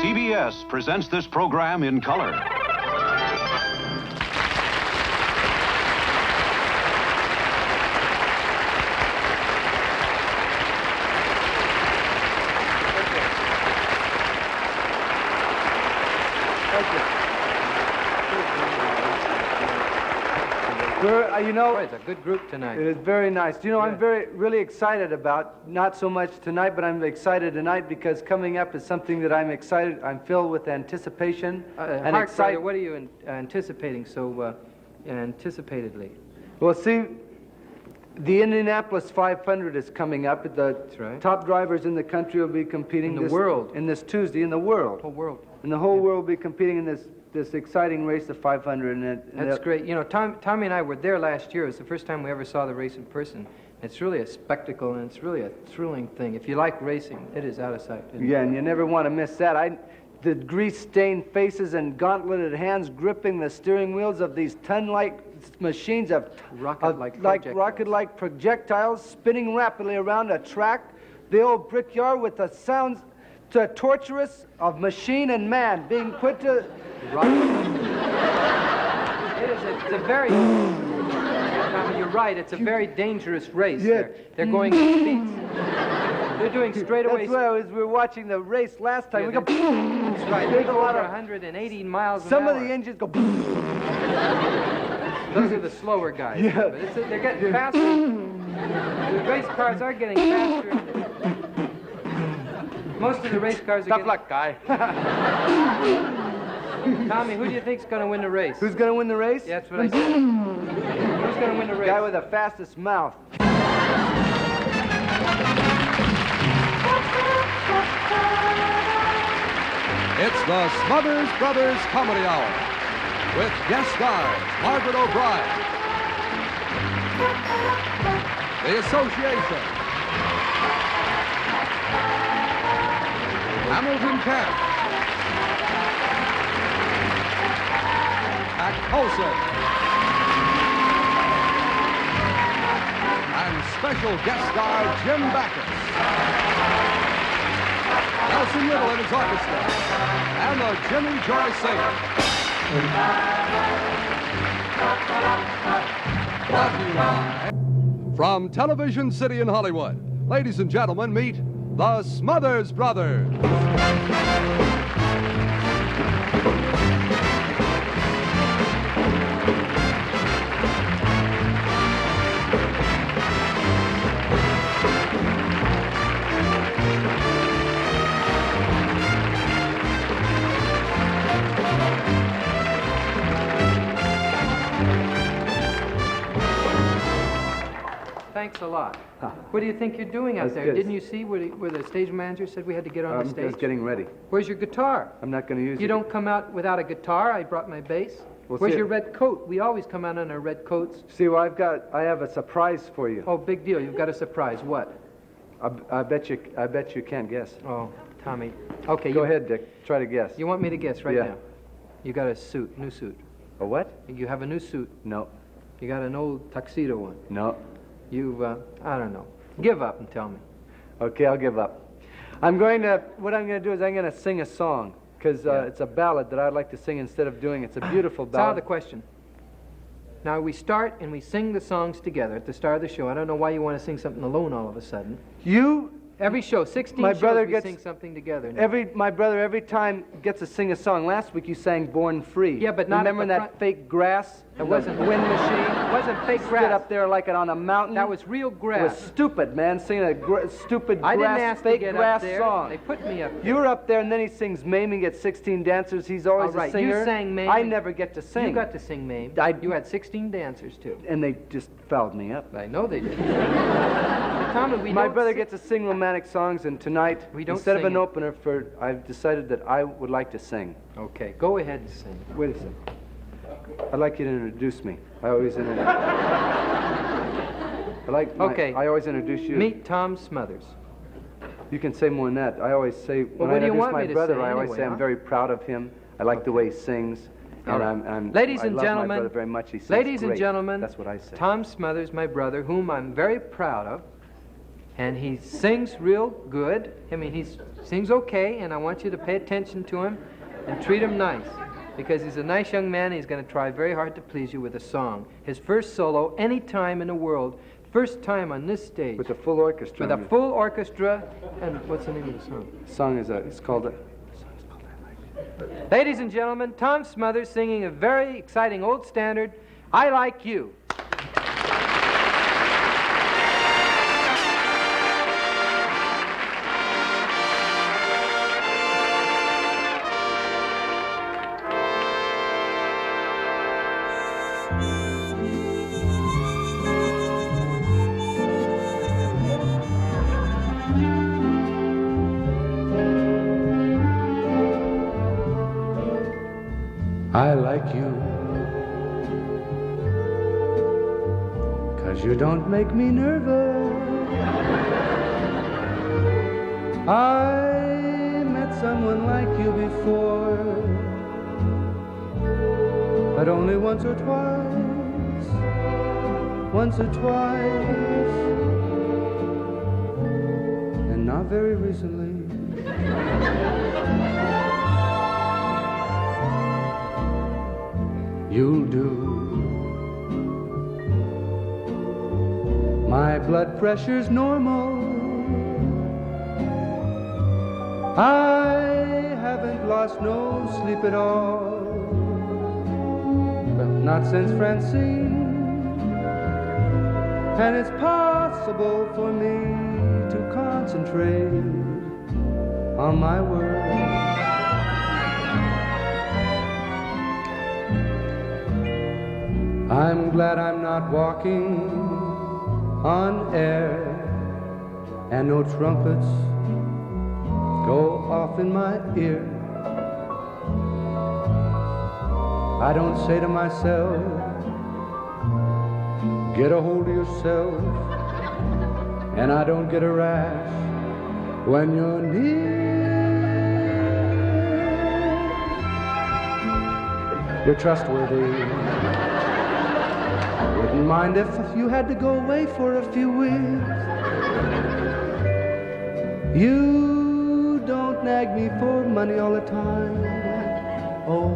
CBS presents this program in color. You know, Boy, it's a good group tonight. it is very nice. You know, Yeah. I'm really excited about, not so much tonight, but I'm excited tonight because coming up is something that I'm filled with anticipation and Brother, excitement. what are you anticipating so anticipatedly? Well, see, the Indianapolis 500 is coming up. The right. top drivers in the country will be competing In the world. in this Tuesday in the world. Whole world. And the whole world will be competing in this exciting race, the 500. That's great. You know, Tommy and I were there last year. It was the first time we ever saw the race in person. It's really a spectacle, and it's really a thrilling thing. If you like racing, it is out of sight. Yeah, and you never want to miss that. The grease-stained faces and gauntleted hands gripping the steering wheels of these ton-like machines of rocket-like projectiles spinning rapidly around a track, the old brickyard with the sounds to torturous of machine and man being put to... It's a very... Tommy, you're right. It's a very dangerous race. Yeah. They're going speeds. They're doing straightaway... That's why we were watching the race last time. Yeah, We go... That's right. They There's go a lot over of... 180 miles an Some hour. of the engines go... Those are the slower guys. Yeah. But they're getting faster. The race cars are getting faster. Most of the race cars are Tough getting... luck, guy. Tommy, who do you think's going to win the race? Who's going to win the race? Yeah, that's what I said. Who's going to win the race? Guy with the fastest mouth. It's the Smothers Brothers Comedy Hour with guest stars Margaret O'Brien, TheAssociation, Hamilton Camp, Pat Colson, and special guest star Jim Backus, Nelson Riddle and his orchestra, and the Jimmy Joy Singers. Brought to you live from Television City in Hollywood. Ladies and gentlemen, meet the Smothers Brothers. Thanks a lot. What do you think you're doing out That's there? good. Didn't you see where the stage manager said we had to get on the I'm stage? just getting ready. Where's your guitar? I'm not going to use it. You don't come out without a guitar. I brought my bass. Well, Where's see- your red coat? We always come out in our red coats. See, well, I have a surprise for you. Oh, big deal. You've got a surprise. What? I bet you can't guess. Oh, Tommy. Okay. Go ahead, Dick. Try to guess. You want me to guess right Yeah. now? You got a suit, new suit. A what? You have a new suit. No. You got an old tuxedo one. No. You've, I don't know. Give up and tell me. Okay, I'll give up. What I'm going to do is I'm going to sing a song because it's a ballad that I'd like to sing instead of doing. It's a beautiful It's out of ballad. the question. Now, we start and we sing the songs together at the start of the show. I don't know why you want to sing something alone all of a sudden. Every show, 16 My shows, brother we gets- sing something together. now. My brother every time gets to sing a song. Last week you sang "Born Free." Yeah, but not at remember the that front. fake grass? It wasn't wind machine. It wasn't fake Stood grass. up there like it on a mountain. That was real It was grass. stupid, man, singing a stupid I didn't grass, ask fake to get grass up there. song. They put me up there. You were up there, and then he sings "Mame" and gets 16 dancers. He's always All right, a singer. you sang "Mame." I never get to sing. You got to sing Mame. You had 16 dancers, too. And they just fouled me up. I know they did. Tommy, we My don't brother sing- gets to sing romantic songs, and tonight, We don't instead of sing an it. opener, I've decided that I would like to sing. Okay, go ahead and sing. Wait a second. I'd like you to introduce me. I always introduce. Okay. I always introduce you. Meet Tom Smothers. You can say more than that. I always say when what I do you introduce want my me to brother, say I always anyway, say huh? I'm very proud of him. I like the way he sings, All and right. Ladies I and love gentlemen, my brother very much. He sings Ladies and great. gentlemen, That's what I say. Tom Smothers, my brother, whom I'm very proud of, And he sings real good. I mean, he sings okay, and I want you to pay attention to him and treat him nice, because he's a nice young man, and he's going to try very hard to please you with a song. His first solo any time in the world, first time on this stage. With a full orchestra. With a full orchestra, and what's the name of the song? The song is it's called Ladies and gentlemen, Tom Smothers singing a very exciting old standard, I Like You. I like you 'cause you don't make me nervous. I met someone like you before, but only once or twice, and not very recently. You'll do. My blood pressure's normal. I haven't lost no sleep at all. Well, not since Francine. And it's possible for me to concentrate on my work. I'm glad I'm not walking on air, and no trumpets go off in my ear. I don't say to myself, get a hold of yourself, and I don't get a rash when you're near. You're trustworthy. Wouldn't mind if you had to go away for a few weeks. You don't nag me for money all the time. Oh,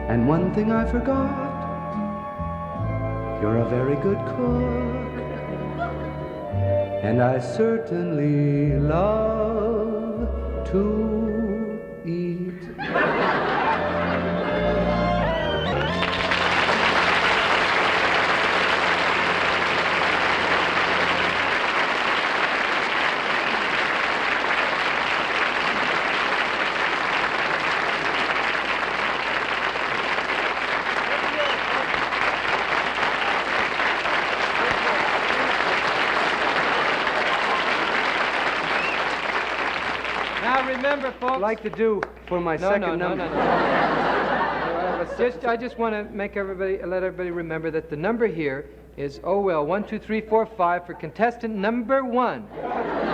and one thing I forgot, you're a very good cook, and I certainly love to eat. Remember, folks. I'd like to do for my second number. I just want to let everybody remember that the number here is 1, 2, 3, 4, 5 for contestant number 1,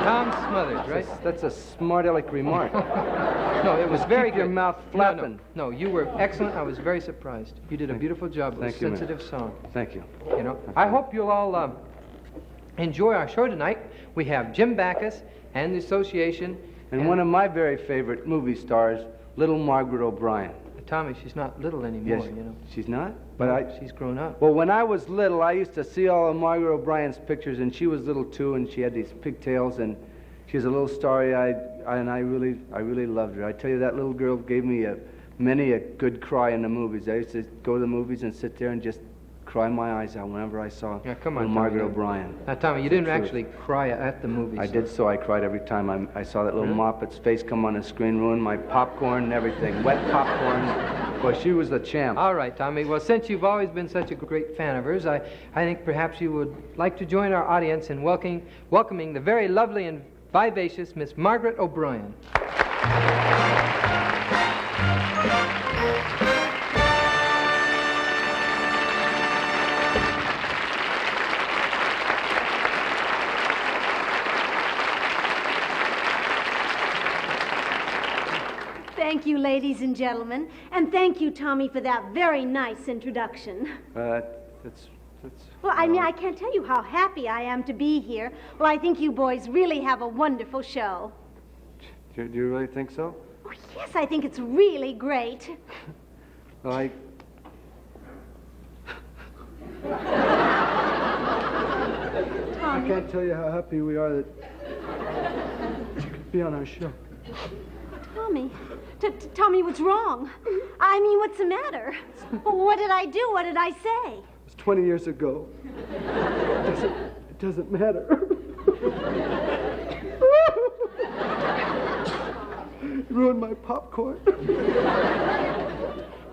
Tom Smothers, right? That's a smart aleck remark. No, it was very good. Keep your mouth flapping. No, you were excellent. I was very surprised. You did a beautiful job with a sensitive song. Thank you. You know, I hope you'll all enjoy our show tonight. We have Jim Backus and the Association. And one of my very favorite movie stars, little Margaret O'Brien. Tommy, she's not little anymore, Yes, you know. she's not? She's grown up. Well, when I was little, I used to see all of Margaret O'Brien's pictures, and she was little too, and she had these pigtails, and she was a little starry-eyed, and I really loved her. I tell you, that little girl gave me many a good cry in the movies. I used to go to the movies and sit there and just cry my eyes out whenever I saw little Margaret O'Brien. Now, Tommy, you didn't actually cry at the movies. I did so. I cried every time I saw that little Moppet's face come on the screen, ruin my popcorn and everything. Wet popcorn. Boy, she was the champ. All right, Tommy. Well, since you've always been such a great fan of hers, I think perhaps you would like to join our audience in welcoming the very lovely and vivacious Miss Margaret O'Brien. Thank you, ladies and gentlemen, and thank you, Tommy, for that very nice introduction. That's Well, I mean, I can't tell you how happy I am to be here. Well, I think you boys really have a wonderful show. Do you really think so? Oh, yes, I think it's really great. Well, I can't tell you how happy we are that you could be on our show. Tommy, Tommy, what's wrong? I mean, what's the matter? What did I do? What did I say? It was 20 years ago. It doesn't matter. You ruined my popcorn.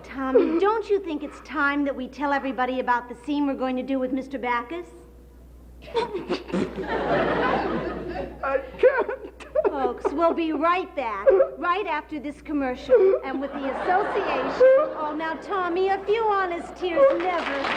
Tommy, don't you think it's time that we tell everybody about the scene we're going to do with Mr. Backus? I can't. Folks, we'll be right back, right after this commercial, and with the association. Oh, now, Tommy, a few honest tears never hurt.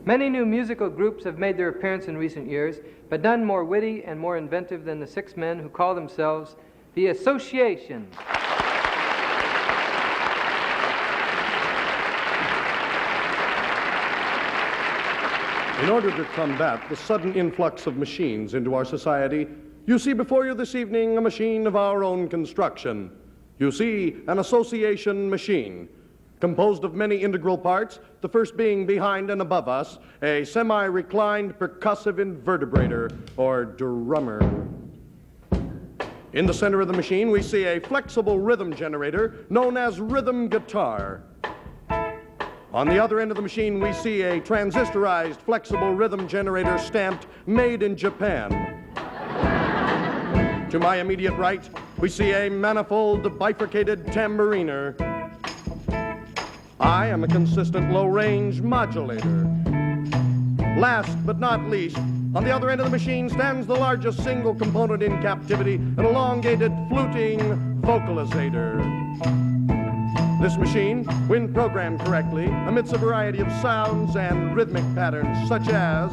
Many new musical groups have made their appearance in recent years, but none more witty and more inventive than the 6 men who call themselves The Association. In order to combat the sudden influx of machines into our society, you see before you this evening a machine of our own construction. You see an association machine, composed of many integral parts, the first being behind and above us, a semi-reclined percussive invertebrator, or drummer. In the center of the machine, we see a flexible rhythm generator known as rhythm guitar. On the other end of the machine, we see a transistorized flexible rhythm generator stamped Made in Japan. To my immediate right, we see a manifold bifurcated tambouriner. I am a consistent low-range modulator. Last but not least, on the other end of the machine stands the largest single component in captivity, an elongated fluting vocalizator. This machine, when programmed correctly, emits a variety of sounds and rhythmic patterns, such as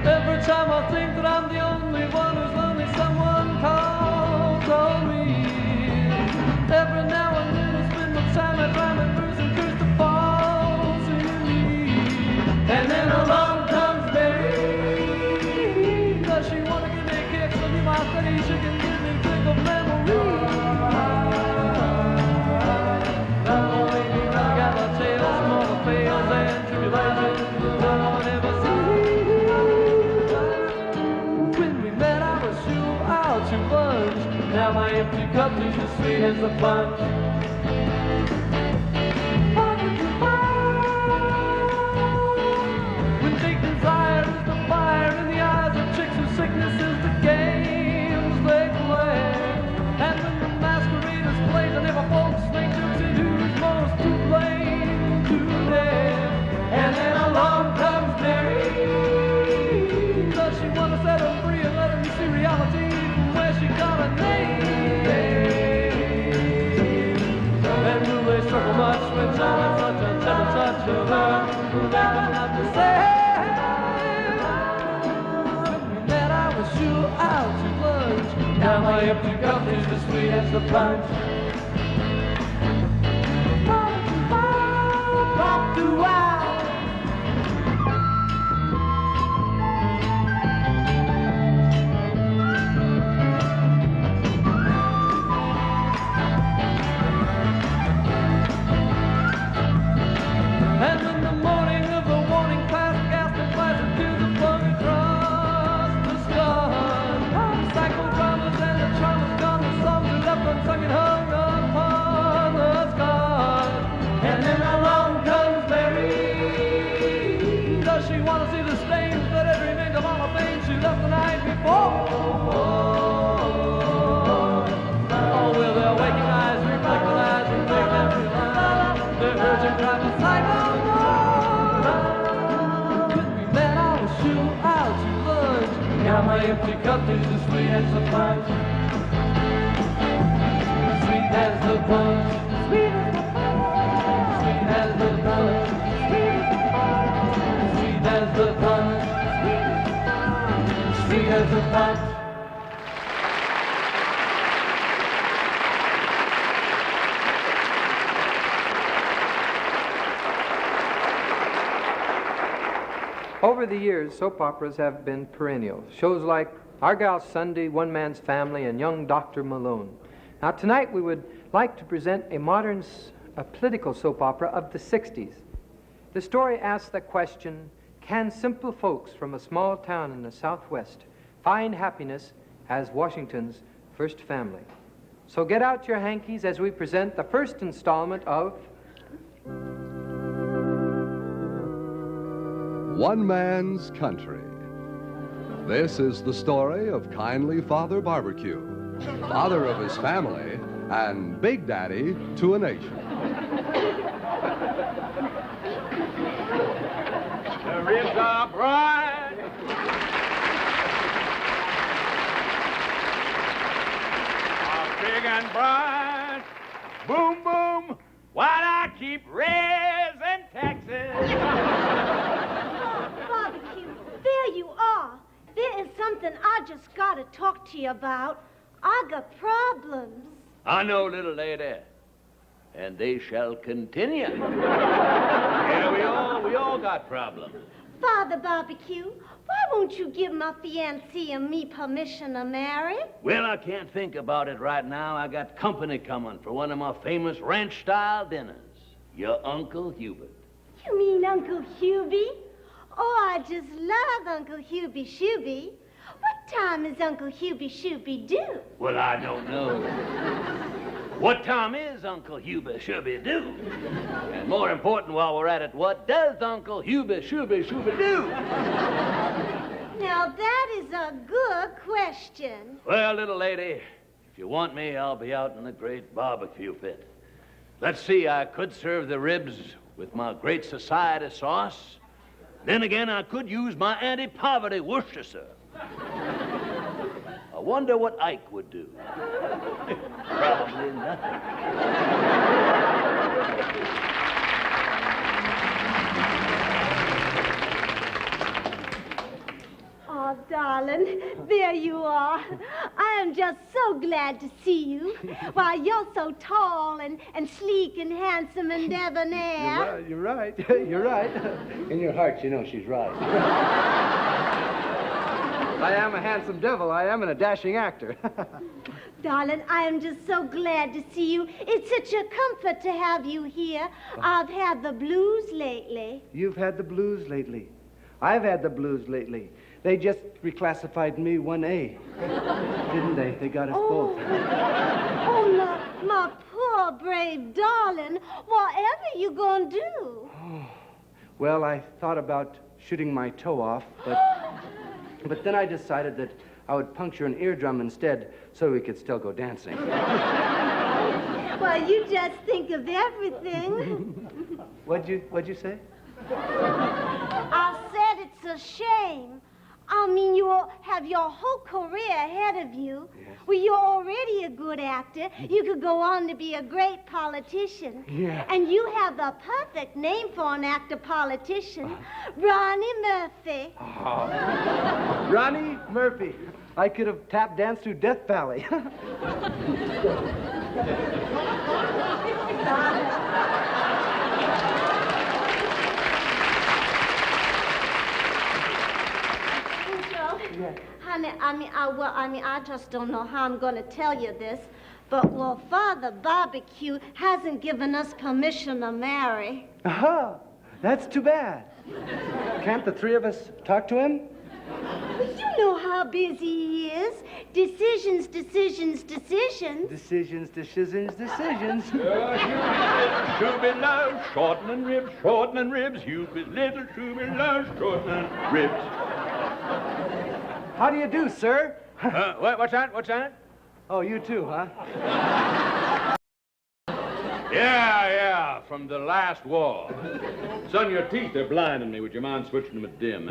every time I think that I'm the only one who's lonely, someone calls on me. Every now and then I spend my time at rhyming verse and curse the falls in me. And then along comes Mary. Does she want to give me kicks? So you might say she can give me quick of memory. I got a tale of small fails and tribulations no one ever sees. When we met, I was sure out to lunch. Now my empty cup is as sweet as a punch. When big desire is the fire in the eyes of chicks whose sickness is the games they play. And when the masquerade is played, and never folks think to who's most to blame today. And then along comes Mary. Does she want to set her free and let her see reality from where she got a name? And will they struggle much when someone such a tender touch of her will never have to say? When we met, I was sure out to lunch. Now my empty cup is as sweet as the punch. Pop to wow. And in the morning of the warning class, gas and flies and tears are flung across the sky. Psychodramas and the trauma's gone, the songs are left unsung and hung upon the sky. And then along comes Mary. Does she want to see the stains that had remained of all the things she left the night before? Oh, will their waking eyes reflect the lies and make them realize their virgin cry was psycho? Now my empty cup is as sweet as the punch. Sweet as the punch. Sweet as the punch. as the punch, sweet as the punch. Over the years, soap operas have been perennial. Shows like Argyle's Sunday, One Man's Family, and Young Dr. Malone. Now tonight we would like to present a modern political soap opera of the 60s. The story asks the question, can simple folks from a small town in the Southwest find happiness as Washington's first family? So get out your hankies as we present the first installment of One Man's Country. This is the story of kindly Father Barbecue, father of his family, and Big Daddy to a nation. The ribs are bright. Are big and bright. Boom, boom, while I keep raising taxes. Barbecue, there you are. There is something I just got to talk to you about. I got problems. I know, little lady, and they shall continue. Yeah, we all got problems. Father Barbecue, why won't you give my fiancé and me permission to marry? Well, I can't think about it right now. I got company coming for one of my famous ranch-style dinners. Your Uncle Hubert. You mean Uncle Hubie? Oh, I just love Uncle Hubie Shubie. What time is Uncle Hubie Shubie due? Well, I don't know. What time is Uncle Hubie Shubie due? And more important, while we're at it, what does Uncle Hubie Shubie do? Now, that is a good question. Well, little lady, if you want me, I'll be out in the great barbecue pit. Let's see, I could serve the ribs with my great society sauce. Then again, I could use my anti-poverty Worcestershire. I wonder what Ike would do. Probably nothing. Oh, darling, there you are. I am just so glad to see you. Why, you're so tall and sleek and handsome and debonair. You're right. You're right. In your heart, you know she's right. I am a handsome devil. I am, and a dashing actor. Darling, I am just so glad to see you. It's such a comfort to have you here. I've had the blues lately. You've had the blues lately. I've had the blues lately. They just reclassified me 1A. Didn't they? They got us both. Oh, my poor, brave darling. Whatever you gonna do? Oh, well, I thought about shooting my toe off, but then I decided that I would puncture an eardrum instead so we could still go dancing. Well, you just think of everything. What'd you say? I said it's a shame. I mean, you have your whole career ahead of you. Yes. Well, you're already a good actor. You could go on to be a great politician. Yeah. And you have the perfect name for an actor-politician, Ronnie Murphy. Oh. Ronnie Murphy. I could have tap danced through Death Valley. Yes. Honey, I just don't know how I'm going to tell you this, but, well, Father Barbecue hasn't given us permission to marry. Aha! That's too bad. Can't the three of us talk to him? Well, you know how busy he is. Decisions. Decisions. Shooby loves shortening ribs. Hubie's little Shooby loves shortening ribs. How do you do, sir? What's that? Oh, you too, huh? Yeah, from the last war. Son, your teeth are blinding me. Would you mind switching them to dim?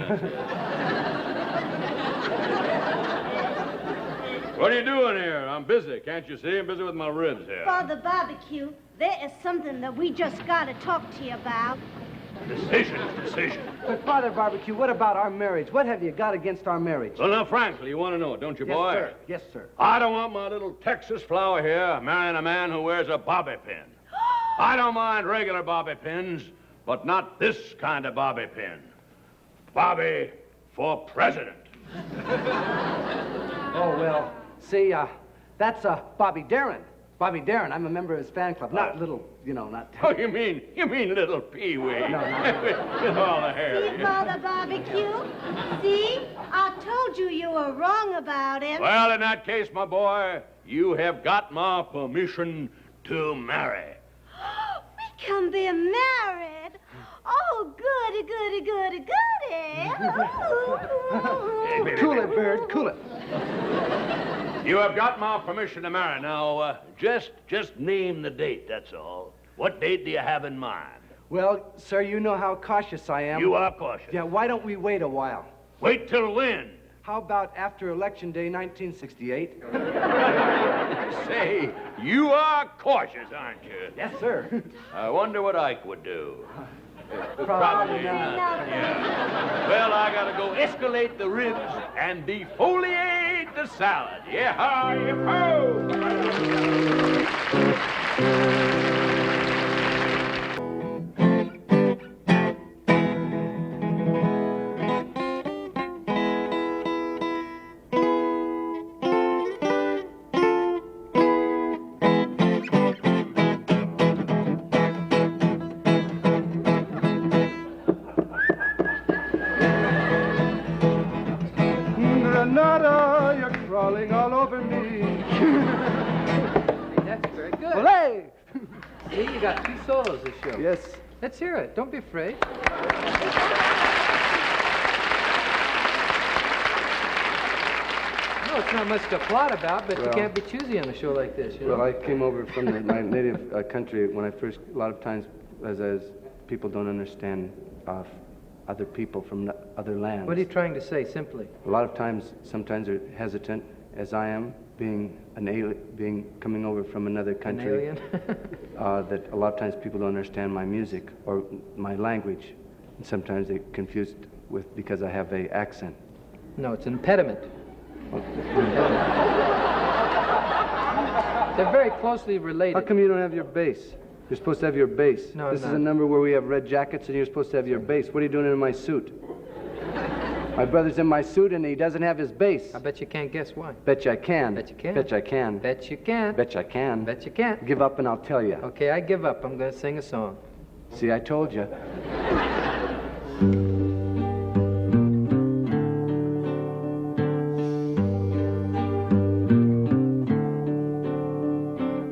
What are you doing here? I'm busy. Can't you see? I'm busy with my ribs here. Father Barbecue, there is something that we just got to talk to you about. Decision. But, Father Barbecue, what about our marriage? What have you got against our marriage? Well, now, frankly, you want to know, don't you, Yes, boy? sir. Yes, sir. I don't want my little Texas flower here marrying a man who wears a bobby pin. I don't mind regular bobby pins, but not this kind of bobby pin. Bobby for president. Oh, well, see, that's Bobby Darin. Bobby Darin, I'm a member of his fan club. Not little, not... Oh, you mean little Pee-wee? No. With all the hair. See, Father Barbecue? See? I told you you were wrong about him. Well, in that case, my boy, you have got my permission to marry. We can be married. Oh, goody. Hey, baby, Cool it, Bird, cool it. You have got my permission to marry. Now, just name the date, that's all. What date do you have in mind? Well, sir, you know how cautious I am. You are cautious. Yeah, why don't we wait a while? Wait till when? How about after Election Day 1968? Say, you are cautious, aren't you? Yes, sir. I wonder what Ike would do. Probably not. Yeah. Well, I gotta go escalate the ribs and defoliate the salad. Yeah, Granada, you're crawling all over me. That's very good. Olé! See, you got 2 solos this show. Yes. Let's hear it. Don't be afraid. No, it's not much to plot about, but you Well- can't be choosy on a show like this, you know? Well, I came over from my native country when I first, a lot of times, as people don't understand other people from other lands. What are you trying to say, simply? A lot of times, sometimes they're hesitant, as I am, being an alien, coming over from another An country. alien? That a lot of times people don't understand my music or my language. And sometimes they're confused with because I have a accent. No, it's an impediment. They're very closely related. How come you don't have your bass? You're supposed to have your bass. No, This I'm is a not. number where we have red jackets, and you're supposed to have your bass. What are you doing in my suit? My brother's in my suit, and he doesn't have his bass. I bet you can't guess why. Bet you I can. Bet you can. Bet you I can. Bet you can't. Bet you I can. Bet you can't. Give up, and I'll tell you. Okay, I give up. I'm going to sing a song. See, I told you.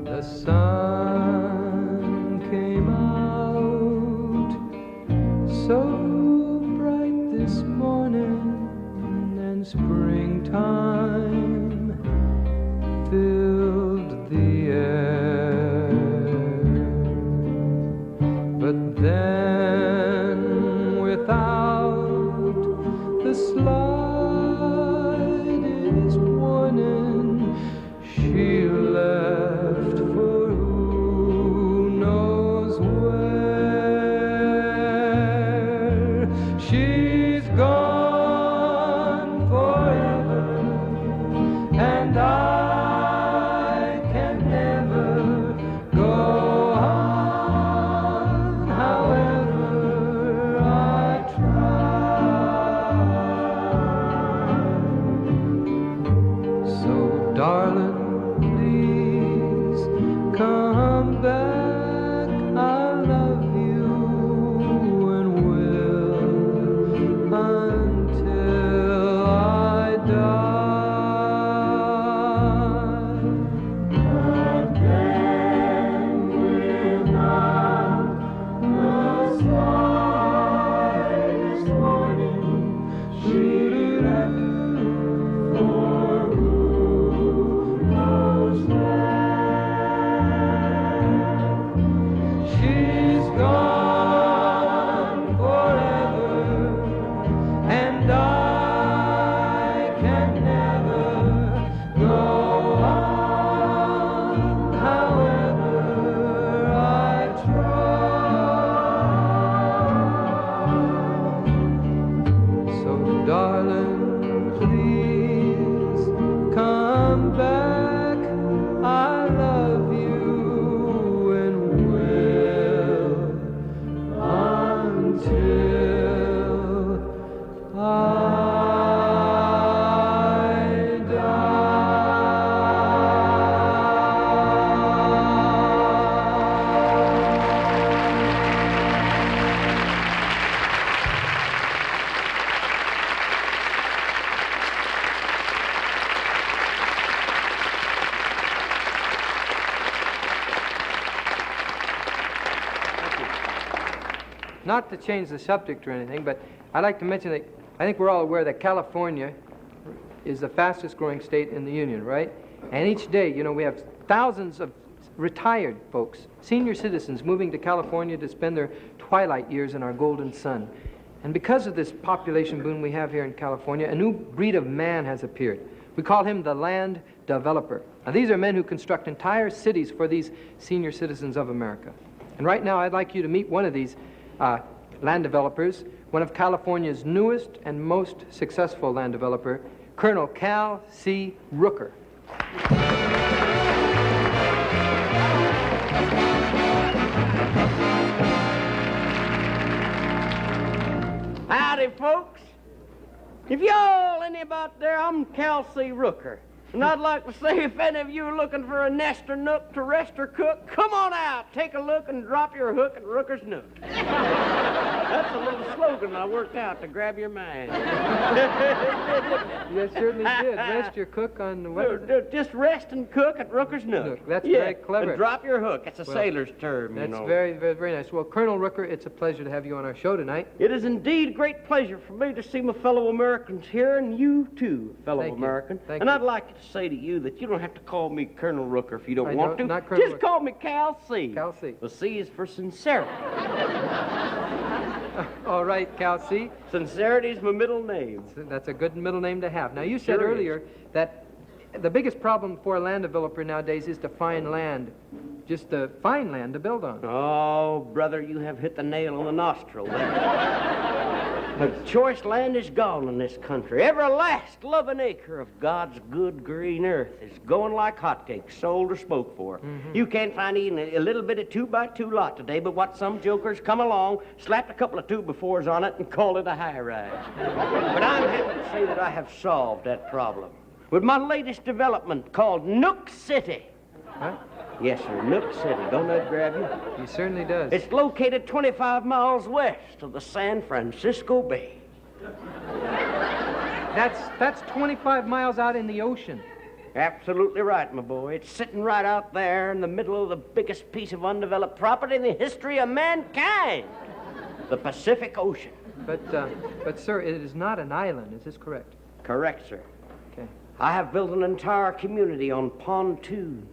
The sun came out so bright this morning, and springtime filled the air. But then, without the slightest warning, she left for who knows where. She's gone forever, and I can never go on, however I try. please come back. I love you and will until I Not to change the subject or anything, but I'd like to mention that I think we're all aware that California is the fastest growing state in the Union, right? And each day, you know, we have thousands of retired folks, senior citizens moving to California to spend their twilight years in our golden sun. And because of this population boom we have here in California, a new breed of man has appeared. We call him the land developer. Now, these are men who construct entire cities for these senior citizens of America. And right now, I'd like you to meet one of these land developers, one of California's newest and most successful land developer, Colonel Cal C. Rooker. Howdy, folks. If y'all any about there, I'm Cal C. Rooker. And I'd like to say, if any of you are looking for a nest or nook to rest or cook, come on out, take a look, and drop your hook at Rooker's Nook. That's a little slogan I worked out to grab your mind. You certainly did. Rest your cook on what is it? Just rest and cook at Rooker's Nook. That's very clever. And drop your hook. It's a sailor's term, you know. That's very, very, very nice. Well, Colonel Rooker, it's a pleasure to have you on our show tonight. It is indeed a great pleasure for me to see my fellow Americans here, and you too, fellow American. Thank and you. I'd like to say to you that you don't have to call me Colonel Rooker if you don't want to. Not Colonel Just Rooker. call me Cal C. Cal C. The C is for sincerity. All right, Cal C. Sincerity is my middle name. That's a good middle name to have. Now, you said Sure is. earlier that the biggest problem for a land developer nowadays is to find land, just to find land to build on. Oh, brother, you have hit the nail on the nostril there. The choice land is gone in this country. Every last loving acre of God's good green earth is going like hotcakes, sold or spoke for. You can't find even a little bit of 2x2 lot today, but what some jokers come along, slapped a couple of 2x4s on it, and called it a high-rise. But I'm happy to say that I have solved that problem with my latest development called Nook City. Huh? Yes, sir, Nook City. Don't that grab you? He certainly does. It's located 25 miles west of the San Francisco Bay. That's 25 miles out in the ocean. Absolutely right, my boy. It's sitting right out there in the middle of the biggest piece of undeveloped property in the history of mankind, the Pacific Ocean. But sir, it is not an island. Is this correct? Correct, sir. Okay. I have built an entire community on pontoons.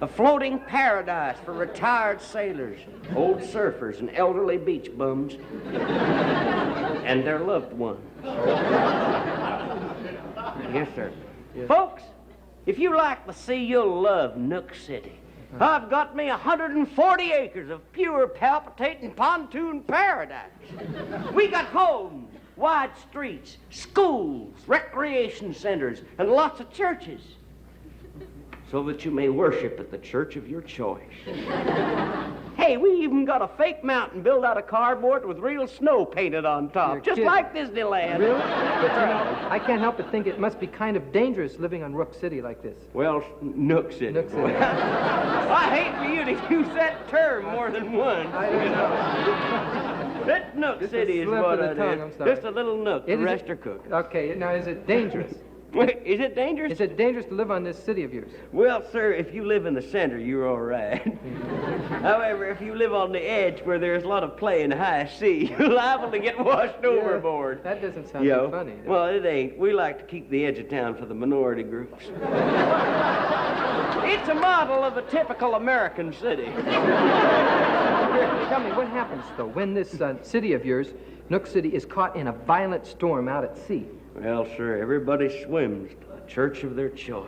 A floating paradise for retired sailors, old surfers, and elderly beach bums, and their loved ones. Yes, sir. Yes. Folks, if you like the sea, you'll love Nook City. I've got me 140 acres of pure, palpitating pontoon paradise. We got homes, wide streets, schools, recreation centers, and lots of churches, so that you may worship at the church of your choice. Hey, we even got a fake mountain built out of cardboard with real snow painted on top, You're just kidding. like Disneyland. Really? But you know, I can't help but think it must be kind of dangerous living on Rook City like this. Well, Nook City. Nook City. I hate for you to use that term more than once. I don't know. That Nook Just a City is slip what of the it tongue, is. I'm sorry. Just a little nook to rest or cook. Okay, now is it dangerous? Wait, is it dangerous? Is it dangerous to live on this city of yours? Well, sir, if you live in the center, you're all right. However, if you live on the edge where there's a lot of play and high sea, you're liable to get washed overboard. That doesn't sound Yo, funny. does it? well, it ain't. We like to keep the edge of town for the minority groups. It's a model of a typical American city. Tell me, what happens, though, when this city of yours, Nook City, is caught in a violent storm out at sea? Well, sir, everybody swims to the church of their choice.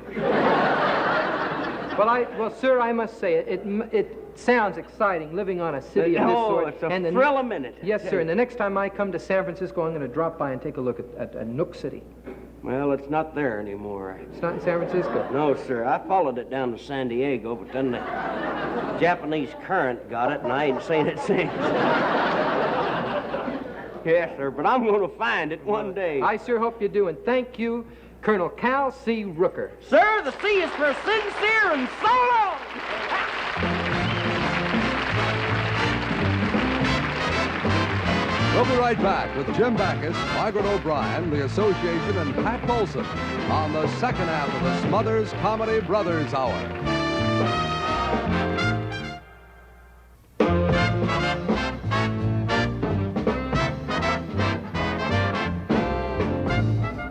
Well, sir, I must say, it sounds exciting living on a city of this sort. It's a thrill a minute. Yes, sir, and the next time I come to San Francisco, I'm going to drop by and take a look at Nook City. Well, it's not there anymore. It's not in San Francisco. No, sir. I followed it down to San Diego, but then the Japanese Current got it, and I ain't seen it since. Yes, sir, but I'm going to find it one day. I sure hope you do, and thank you, Colonel Cal C. Rooker. Sir, the C is for sincere and so long. We'll be right back with Jim Backus, Margaret O'Brien, The Association, and Pat Colson on the second half of the Smothers Comedy Brothers Hour.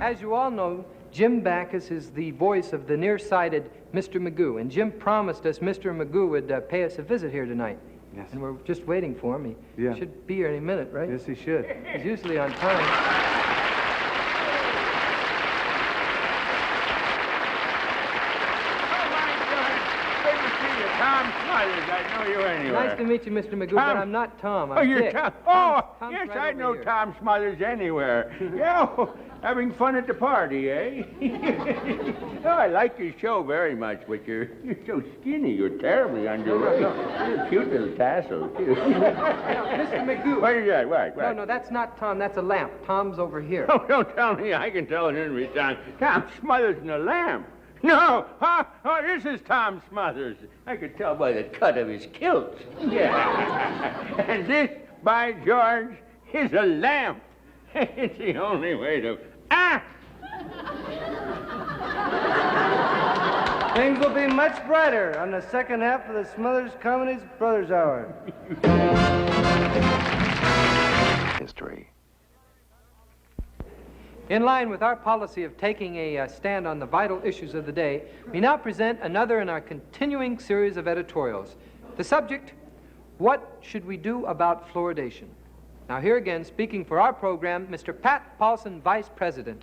As you all know, Jim Backus is the voice of the nearsighted Mr. Magoo, and Jim promised us Mr. Magoo would pay us a visit here tonight. Yes. And we're just waiting for him. He should be here any minute, right? Yes, he should. He's usually on time. Tom Smothers, I know you anywhere. Nice to meet you, Mr. Magoo, but I'm not Tom. I'm Oh, you're Dick. Tom. Oh, Tom's yes, right I over know here. Tom Smothers anywhere. Yeah, having fun at the party, eh? Oh, I like your show very much, but you're so skinny. You're terribly underweight. You're a cute little tassel, too. Mr. Magoo. What is that? What? No, that's not Tom. That's a lamp. Tom's over here. Oh, don't tell me. I can tell it every time. Tom Smothers and a lamp. No! Oh, this is Tom Smothers. I could tell by the cut of his kilt. Yeah. And this, by George, is a lamp. It's the only way to... Things will be much brighter on the second half of the Smothers Comedy Brothers Hour. History. In line with our policy of taking a stand on the vital issues of the day, we now present another in our continuing series of editorials. The subject, what should we do about fluoridation? Now here again, speaking for our program, Mr. Pat Paulson, Vice President.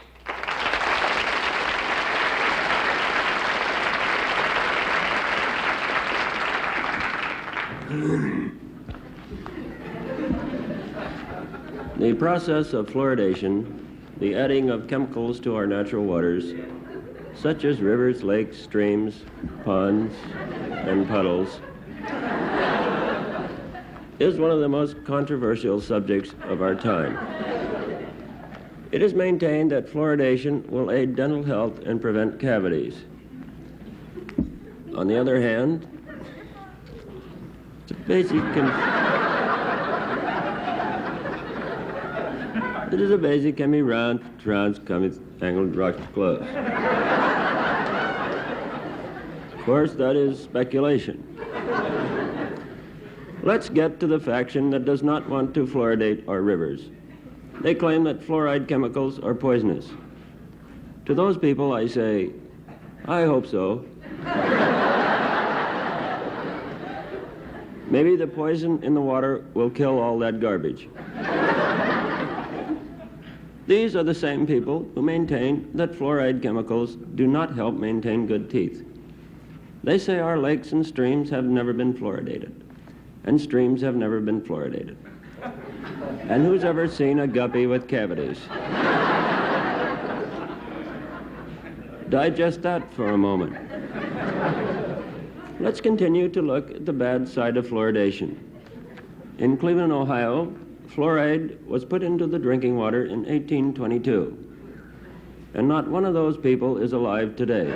The process of fluoridation, the adding of chemicals to our natural waters, such as rivers, lakes, streams, ponds, and puddles, is one of the most controversial subjects of our time. It is maintained that fluoridation will aid dental health and prevent cavities. On the other hand, it's a basic it is a basic can be round, come angled rocks close. Of course, that is speculation. Let's get to the faction that does not want to fluoridate our rivers. They claim that fluoride chemicals are poisonous. To those people, I say, I hope so. Maybe the poison in the water will kill all that garbage. These are the same people who maintain that fluoride chemicals do not help maintain good teeth. They say our lakes and streams have never been fluoridated, and streams have never been fluoridated. And who's ever seen a guppy with cavities? Digest that for a moment. Let's continue to look at the bad side of fluoridation. In Cleveland, Ohio, fluoride was put into the drinking water in 1822, and not one of those people is alive today.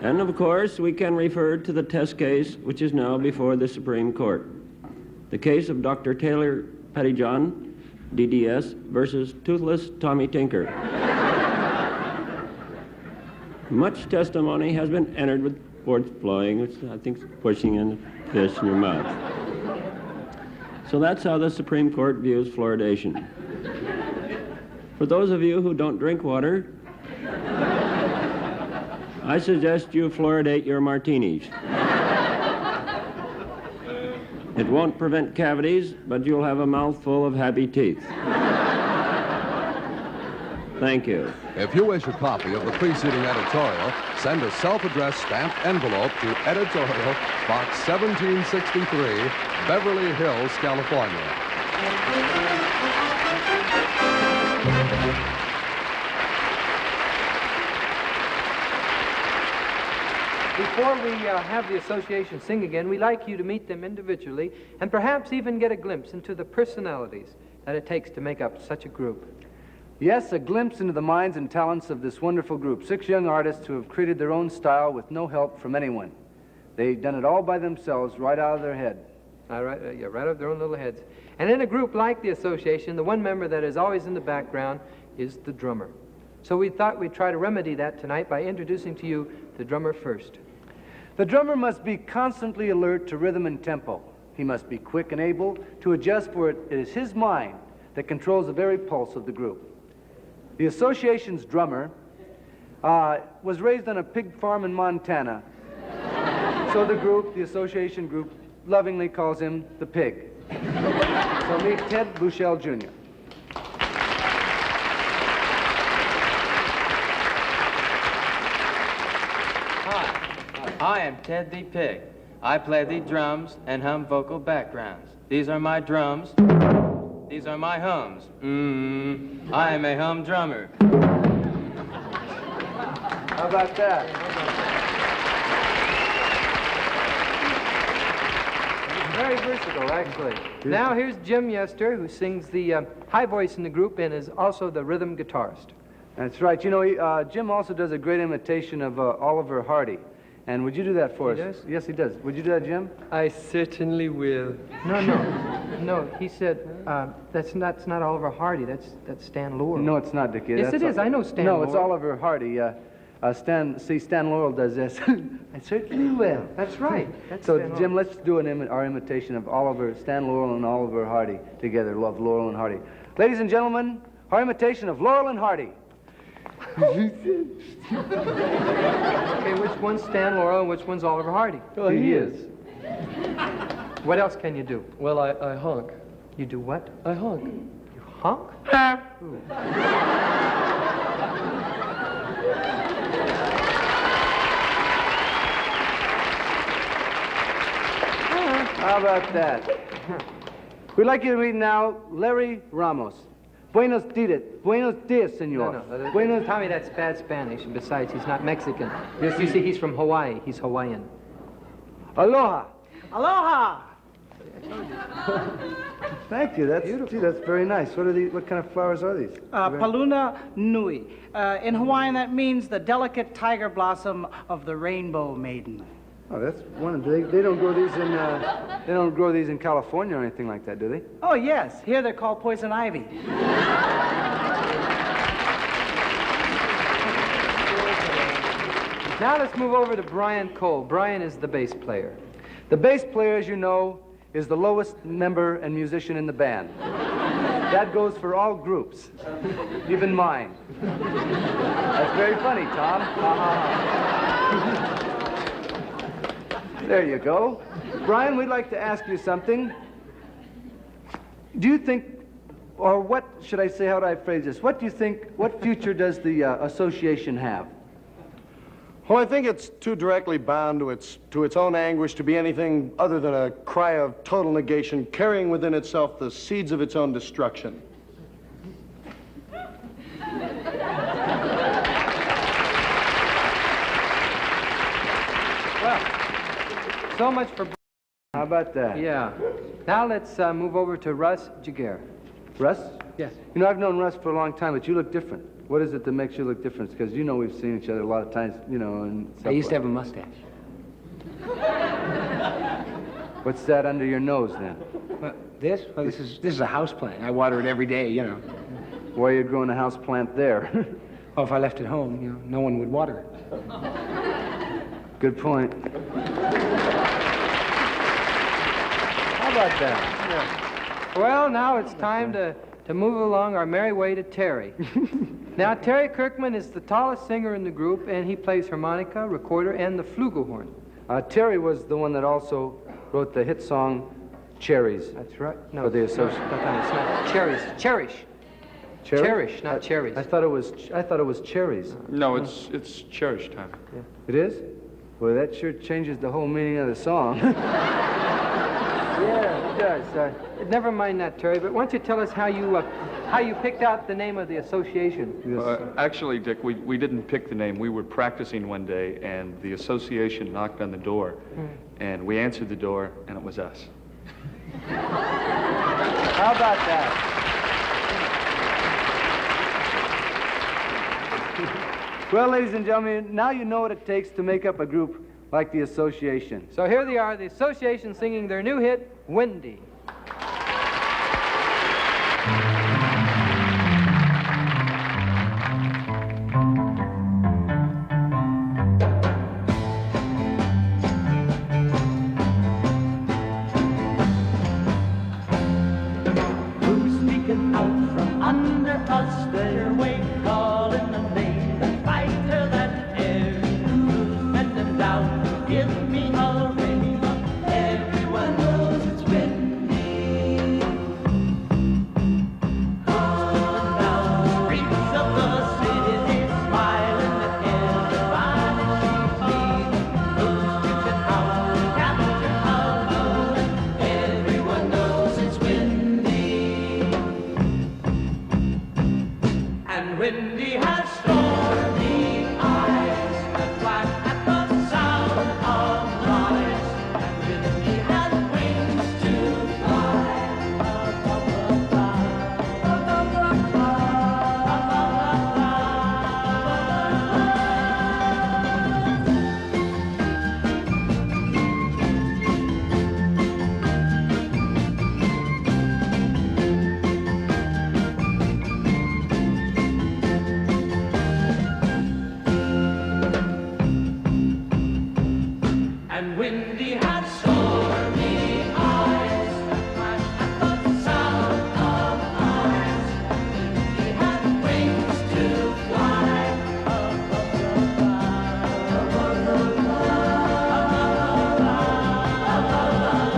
And of course, we can refer to the test case which is now before the Supreme Court. The case of Dr. Taylor Pettyjohn, DDS, versus Toothless Tommy Tinker. Much testimony has been entered with words flowing, which I think is pushing in the fish in your mouth. So that's how the Supreme Court views fluoridation. For those of you who don't drink water, I suggest you fluoridate your martinis. It won't prevent cavities, but you'll have a mouthful of happy teeth. Thank you. If you wish a copy of the preceding editorial, send a self-addressed stamped envelope to Editorial, Box 1763, Beverly Hills, California. Before we have the association sing again, we'd like you to meet them individually and perhaps even get a glimpse into the personalities that it takes to make up such a group. Yes, a glimpse into the minds and talents of this wonderful group. 6 young artists who have created their own style with no help from anyone. They've done it all by themselves, right out of their head. Right out of their own little heads. And in a group like the association, the one member that is always in the background is the drummer. So we thought we'd try to remedy that tonight by introducing to you the drummer first. The drummer must be constantly alert to rhythm and tempo. He must be quick and able to adjust, for it is his mind that controls the very pulse of the group. The association's drummer was raised on a pig farm in Montana. So the association group, lovingly calls him the Pig. So meet Ted Bushell Jr. I am Ted the Pig. I play the drums and hum vocal backgrounds. These are my drums. These are my hums. I am a hum drummer. How about that? Very versatile, actually. Now here's Jim Yester, who sings the high voice in the group and is also the rhythm guitarist. That's right. You know, Jim also does a great imitation of Oliver Hardy. And would you do that for us? He does? Yes, he does. Would you do that, Jim? I certainly will. No, he said, that's not Oliver Hardy, that's Stan Laurel. No, it's not, Dickie. Yes, it is. I know Stan No, Laurel. it's Oliver Hardy. Stan Laurel does this. I certainly will. That's right. That's So, Stan Jim, Laurel. let's do our imitation of Stan Laurel and Oliver Hardy together. Love Laurel and Hardy. Ladies and gentlemen, our imitation of Laurel and Hardy. Okay, which one's Stan Laurel and which one's Oliver Hardy? Oh, he is. What else can you do? Well, I honk. You do what? I honk. You honk? How about that? We'd like you to meet now Larry Ramos. Buenos dias, senor. No. Tommy, that's bad Spanish, and besides, he's not Mexican. You see, he's from Hawaii. He's Hawaiian. Aloha. Aloha! Thank you. That's beautiful. Gee, that's very nice. What kind of flowers are these? Paluna nui. In Hawaiian, that means the delicate tiger blossom of the rainbow maiden. Oh, that's one. They don't grow these in California or anything like that, do they? Oh, yes. Here they're called poison ivy. Now let's move over to Brian Cole. Brian is the bass player. The bass player, as you know, is the lowest member and musician in the band. That goes for all groups, even mine. That's very funny, Tom. There you go. Brian, we'd like to ask you something. Do you think, or what should I say, how do I phrase this? What do you think, what future does the association have? Well, I think it's too directly bound to its own anguish to be anything other than a cry of total negation, carrying within itself the seeds of its own destruction. So much for... How about that? Yeah. Now let's move over to Russ Jaguar. Russ? Yes. You know, I've known Russ for a long time, but you look different. What is it that makes you look different? Because you know we've seen each other a lot of times, you know, and stuff. I used to have a mustache. What's that under your nose, then? This? Well, this is a house plant. I water it every day, you know. Why are you growing a house plant there? Well, if I left it home, you know, no one would water it. Good point. How about that? Yeah. Well, now it's time to move along our merry way to Terry. Now, Terry Kirkman is the tallest singer in the group, and he plays harmonica, recorder, and the flugelhorn. Terry was the one that also wrote the hit song Cherries. That's right. No, for the association. No, it's not. Cherries. Cherish. Cherish, not cherries. I thought it was cherries. No, it's cherish time. Yeah. It is? Well, that sure changes the whole meaning of the song. Yeah, it does. Never mind that, Terry, but why don't you tell us how you picked out the name of the association? Actually, Dick, we didn't pick the name. We were practicing one day, and the association knocked on the door, and we answered the door, and it was us. How about that? Well, ladies and gentlemen, now you know what it takes to make up a group like the Association. So here they are, the Association singing their new hit, Windy. Who's sneaking out from under us their way, calling the name, the fighter that dares? Who's bending down, give me a ring? Everyone knows it's windy. Going down the streets of the city, smiling at everybody she sees. Who's reaching out to capture a moment? Everyone knows it's windy. And windy has stormy eyes that flash at the sound of lies. And windy has wings to fly above the clouds. Above the clouds. And windy has stormy eyes that flash at the sound of lies. Windy has wings to fly above the clouds. Above the clouds. Above the clouds.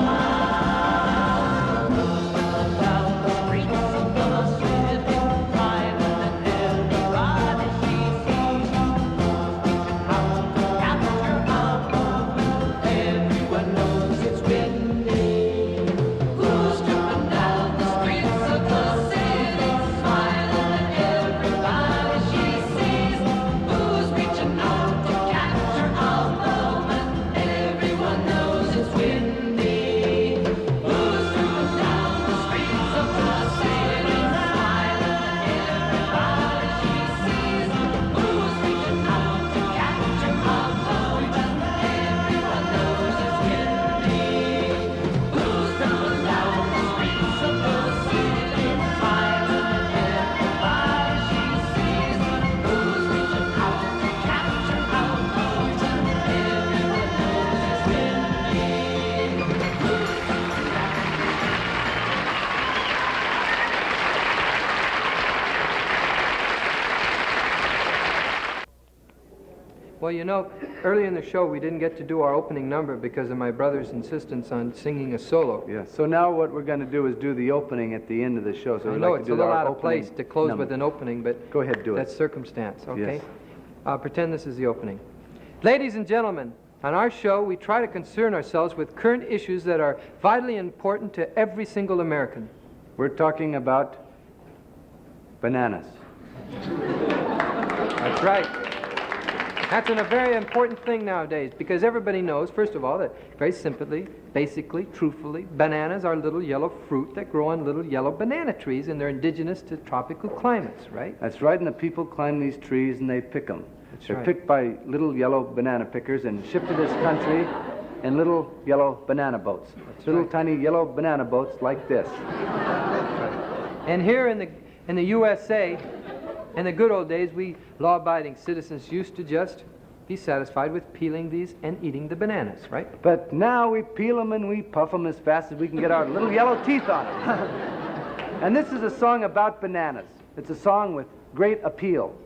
Down the streets of the city, smiling at everybody she sees. Reaching out to capture a moment. Everyone knows it's windy. Who's jumping down the streets of the city, smiling at everybody she sees? Who's reaching out to capture a moment? Everyone knows it's windy. Who's jumping down the streets of the city, smiling at everybody she sees? Who's reaching out to capture a moment? Everyone knows it's windy. Who's coming down the streets of the city, smiling at everybody she sees? Who's reaching out to capture a moment? Everyone knows it's windy. Well, you know, early in the show we didn't get to do our opening number because of my brother's insistence on singing a solo. Yeah. So now what we're going to do is do the opening at the end of the show. So I we'd know like it's to a do little our out of opening place to close number. with an opening, but Go ahead, do that's it. circumstance, okay? Yes. I'll pretend this is the opening. Ladies and gentlemen, on our show we try to concern ourselves with current issues that are vitally important to every single American. We're talking about bananas. That's right. That's a very important thing nowadays because everybody knows, first of all, that very simply, basically, truthfully, bananas are little yellow fruit that grow on little yellow banana trees, and they're indigenous to tropical climates, right? That's right, and the people climb these trees and they pick them. They're right. picked by little yellow banana pickers and shipped to this country in little yellow banana boats. Little tiny yellow banana boats like this. And here in the USA, in the good old days, we law-abiding citizens used to just be satisfied with peeling these and eating the bananas, right? But now we peel them and we puff them as fast as we can get our little yellow teeth on them. And this is a song about bananas. It's a song with great appeal.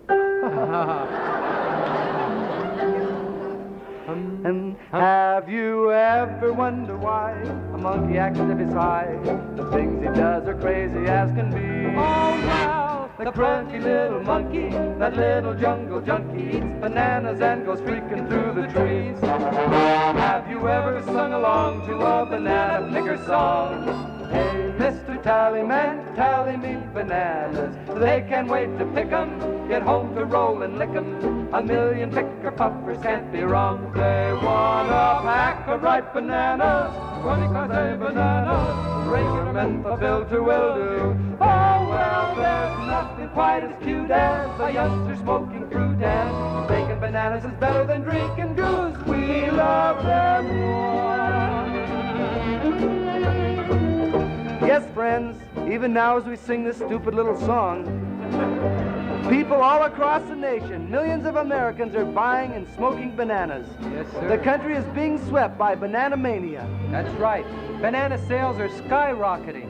And have you ever wondered why a monkey acts as if he's high? The things he does are crazy as can be. Oh, wow, the cranky little monkey, that little jungle junkie, eats bananas and goes freaking through the trees. Have you ever sung along to a banana picker song? Hey, Mr. Tallyman, tally me bananas. They can't wait to pick 'em, get home to roll and lick 'em. A million picker-puffers can't be wrong. They want a pack of ripe bananas, 20 class A bananas, regular men fulfilled to will do. Oh, well, there's nothing quite as cute as a youngster smoking through Dan. Baking bananas is better than drinking goose. We love them more. Yes, friends, even now as we sing this stupid little song, people all across the nation, millions of Americans are buying and smoking bananas. Yes, sir. The country is being swept by banana mania. That's right. Banana sales are skyrocketing.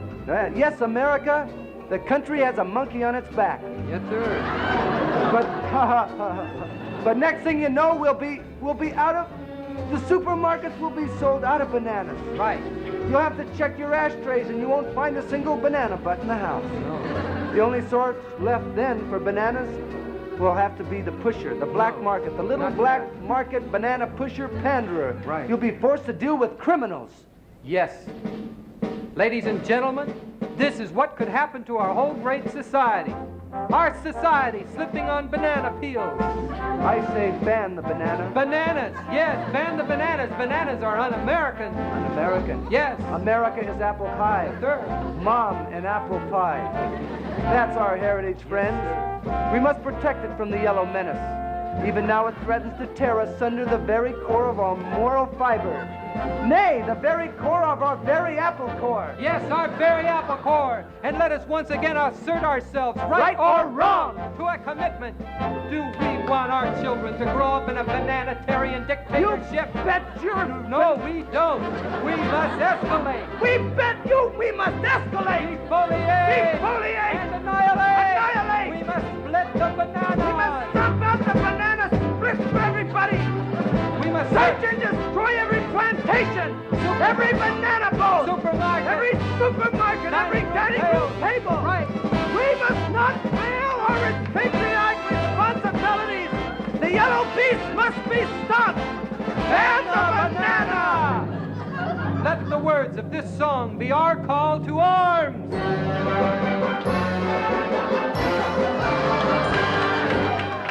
Yes, America, the country has a monkey on its back. Yes, sir. But next thing you know, we'll be out of, the supermarkets will be sold out of bananas. Right. You'll have to check your ashtrays and you won't find a single banana butt in the house. No. The only source left then for bananas will have to be the pusher, the black market, the little black market banana pusher panderer. Right. You'll be forced to deal with criminals. Yes. Ladies and gentlemen, this is what could happen to our whole great society. Our society slipping on banana peels. I say ban the banana. Bananas, yes, ban the bananas. Bananas are un-American. Un-American? Yes. America is apple pie. Sir. Mom and apple pie. That's our heritage, friends. We must protect it from the yellow menace. Even now it threatens to tear us under the very core of our moral fiber. Nay, the very core of our very apple core. Yes, our very apple core. And let us once again assert ourselves, right or wrong, to a commitment. Do we want our children to grow up in a bananitarian dictatorship? You bet you're... No, we don't. We must escalate. We bet you we must escalate. Defoliate. Defoliate. And annihilate. Annihilate. We must split the banana. We must stomp out the banana splits for everybody. We must search and destroy every plantation, every banana boat, every supermarket, every dining room table. Right. We must not fail our patriotic responsibilities. The yellow beast must be stopped. Ban the banana. Let the words of this song be our call to arms.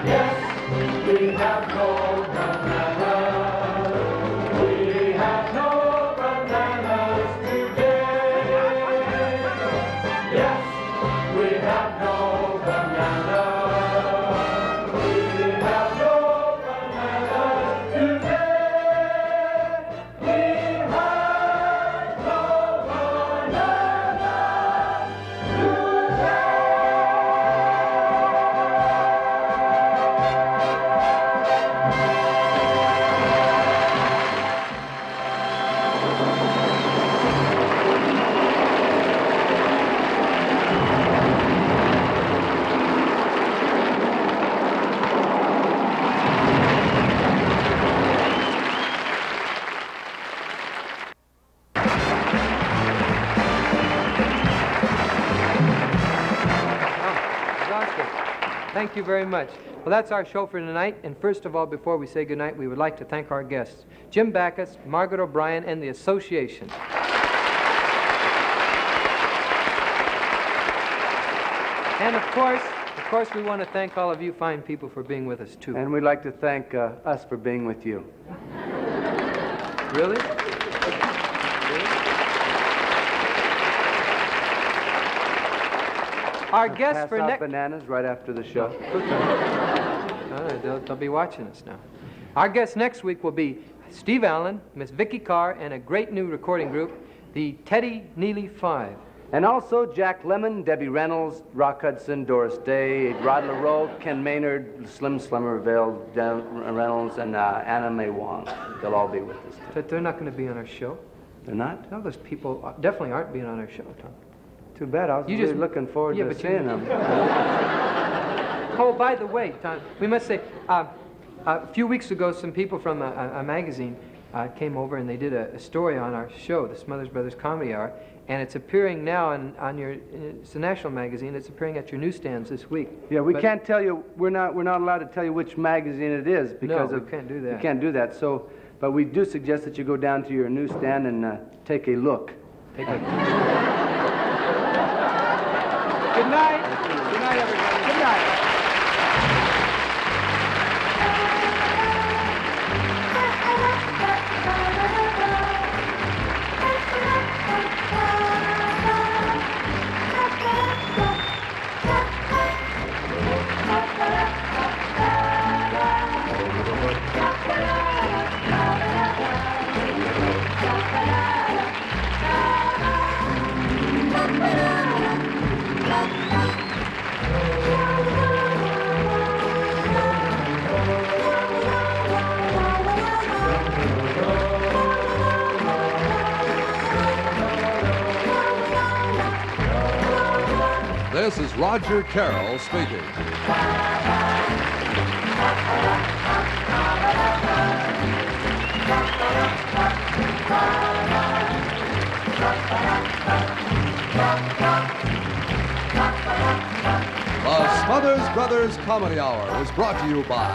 Yes, we have no bananas. We have no bananas today. Yes, we have no bananas. We have no bananas today. We have no Thank you very much. Well, that's our show for tonight. And first of all, before we say goodnight, we would like to thank our guests, Jim Backus, Margaret O'Brien, and the Association. And of course, we want to thank all of you fine people for being with us, too. And we'd like to thank us for being with you. Really? Our guests for next... bananas right after the show. They'll be watching us now. Our guests next week will be Steve Allen, Miss Vicki Carr, and a great new recording group, the Teddy Neely Five. And also Jack Lemmon, Debbie Reynolds, Rock Hudson, Doris Day, Rod LaRoe, Ken Maynard, Slim Slummerville, Reynolds, and Anna Mae Wong. They'll all be with us. But they're not going to be on our show. They're not? No, those people definitely aren't being on our show, Tom. Too bad. I was really looking forward to seeing them. Oh, by the way, Tom, we must say, a few weeks ago, some people from a magazine came over and they did a story on our show, the Smothers Brothers Comedy Hour, and it's appearing now on your. It's a national magazine. It's appearing at your newsstands this week. Yeah, we can't tell you. We're not allowed to tell you which magazine it is because we can't do that. We can't do that. So, but we do suggest that you go down to your newsstand and take a look. Take a. Good night. Good night, everybody. Good night. This is Roger Carroll speaking. The Smothers Brothers Comedy Hour was brought to you by